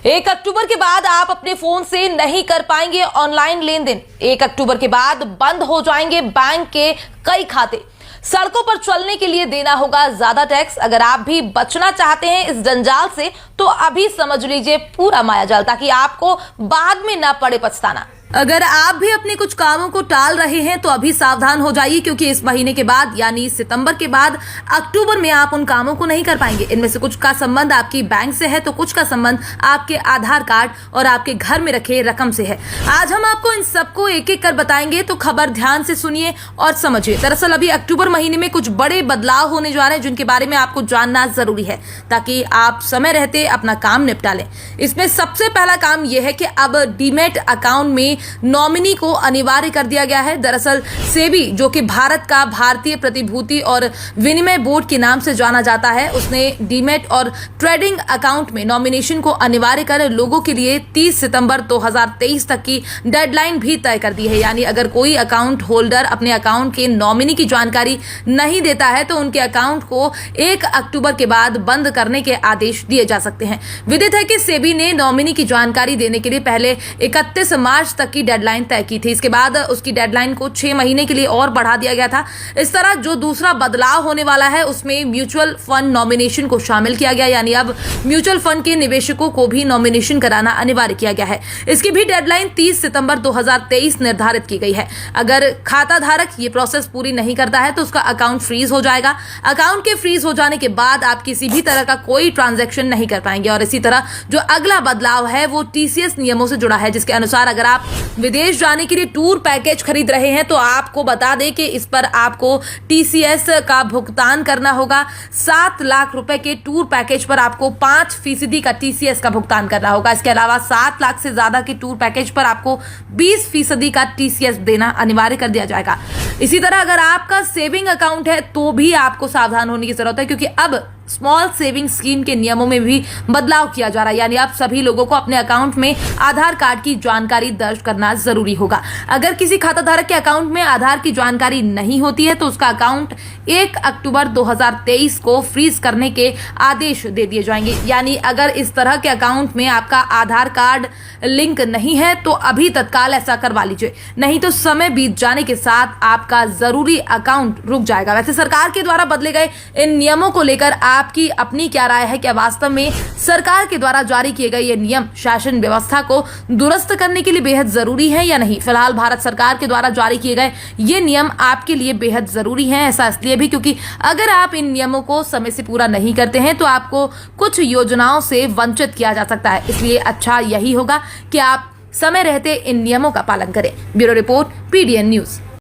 1 अक्टूबर के बाद आप अपने फोन से नहीं कर पाएंगे ऑनलाइन लेन देन। 1 अक्टूबर के बाद बंद हो जाएंगे बैंक के कई खाते। सड़कों पर चलने के लिए देना होगा ज्यादा टैक्स। अगर आप भी बचना चाहते हैं इस जंजाल से तो अभी समझ लीजिए पूरा मायाजाल, ताकि आपको बाद में ना पड़े पछताना। अगर आप भी अपने कुछ कामों को टाल रहे हैं तो अभी सावधान हो जाइए, क्योंकि इस महीने के बाद यानी सितंबर के बाद अक्टूबर में आप उन कामों को नहीं कर पाएंगे। इनमें से कुछ का संबंध आपकी बैंक से है तो कुछ का संबंध आपके आधार कार्ड और आपके घर में रखे रकम से है। आज हम आपको इन सबको एक एक कर बताएंगे, तो खबर ध्यान से सुनिए और समझिए। दरअसल अभी अक्टूबर महीने में कुछ बड़े बदलाव होने जा रहे हैं जिनके बारे में आपको जानना जरूरी है, ताकि आप समय रहते अपना काम निपटा लें। इसमें सबसे पहला काम यह है कि अब डीमैट अकाउंट में नॉमिनी को अनिवार्य कर दिया गया है। दरअसल सेबी, जो कि भारत का भारतीय प्रतिभूति और विनिमय बोर्ड के नाम से जाना जाता है, उसने डीमैट और ट्रेडिंग अकाउंट में नॉमिनेशन को अनिवार्य कर लोगों के लिए 30 सितंबर 2023 तक की डेडलाइन भी तय कर दी है। यानी अगर कोई अकाउंट होल्डर अपने अकाउंट के नॉमिनी की जानकारी नहीं देता है तो उनके अकाउंट को 1 अक्टूबर के बाद बंद करने के आदेश दिए जा सकते हैं। विदित है कि सेबी ने नॉमिनी की जानकारी देने के लिए पहले 31 मार्च तक की डेडलाइन तय की थी। इसके बाद उसकी डेडलाइन को 6 महीने के लिए और बढ़ा दिया गया था। इस तरह जो दूसरा बदलाव होने वाला है उसमें म्यूचुअल फंड नॉमिनेशन को शामिल किया गया, यानी अब म्यूचुअल फंड के निवेशकों को भी नॉमिनेशन कराना अनिवार्य किया गया है। इसकी भी डेडलाइन 30 सितंबर 2023 निर्धारित की गई है। अगर खाता धारक ये प्रोसेस पूरी नहीं करता है तो उसका अकाउंट फ्रीज हो जाएगा। अकाउंट के फ्रीज हो जाने के बाद आप किसी भी तरह का कोई ट्रांजैक्शन नहीं कर पाएंगे। और इसी तरह जो अगला बदलाव है वो टीसीएस नियमों से जुड़ा है, जिसके अनुसार अगर आप विदेश जाने के लिए टूर पैकेज खरीद रहे हैं तो आपको बता दें कि इस पर आपको टीसीएस का भुगतान करना होगा। 7 लाख रुपए के टूर पैकेज पर आपको 5% का टीसीएस का भुगतान करना होगा। इसके अलावा 7 लाख से ज्यादा के टूर पैकेज पर आपको 20% का टीसीएस देना अनिवार्य कर दिया जाएगा। इसी तरह अगर आपका सेविंग अकाउंट है तो भी आपको सावधान होने की जरूरत है, क्योंकि अब स्मॉल सेविंग स्कीम के नियमों में भी बदलाव किया जा रहा है। यानी अब सभी लोगों को अपने अकाउंट में आधार कार्ड की जानकारी दर्ज करना जरूरी होगा। अगर किसी खाता धारक के अकाउंट में आधार की जानकारी नहीं होती है तो उसका अकाउंट 1 अक्टूबर 2023 को फ्रीज करने के आदेश दे दिए जाएंगे। यानी अगर इस तरह के अकाउंट में आपका आधार कार्ड लिंक नहीं है तो अभी तत्काल ऐसा करवा लीजिए, नहीं तो समय बीत जाने के साथ आपका जरूरी अकाउंट रुक जाएगा। वैसे सरकार के द्वारा बदले गए इन नियमों को लेकर आपकी अपनी क्या राय है? क्या वास्तव में सरकार के द्वारा जारी किए गए ये नियम शासन व्यवस्था को दुरुस्त करने के लिए बेहद जरूरी है या नहीं? फिलहाल भारत सरकार के द्वारा जारी किए गए ये नियम आपके लिए बेहद जरूरी हैं। ऐसा इसलिए भी क्योंकि अगर आप इन नियमों को समय से पूरा नहीं करते हैं तो आपको कुछ योजनाओं से वंचित किया जा सकता है। इसलिए अच्छा यही होगा कि आप समय रहते इन नियमों का पालन करें। Bureau report, PDN news.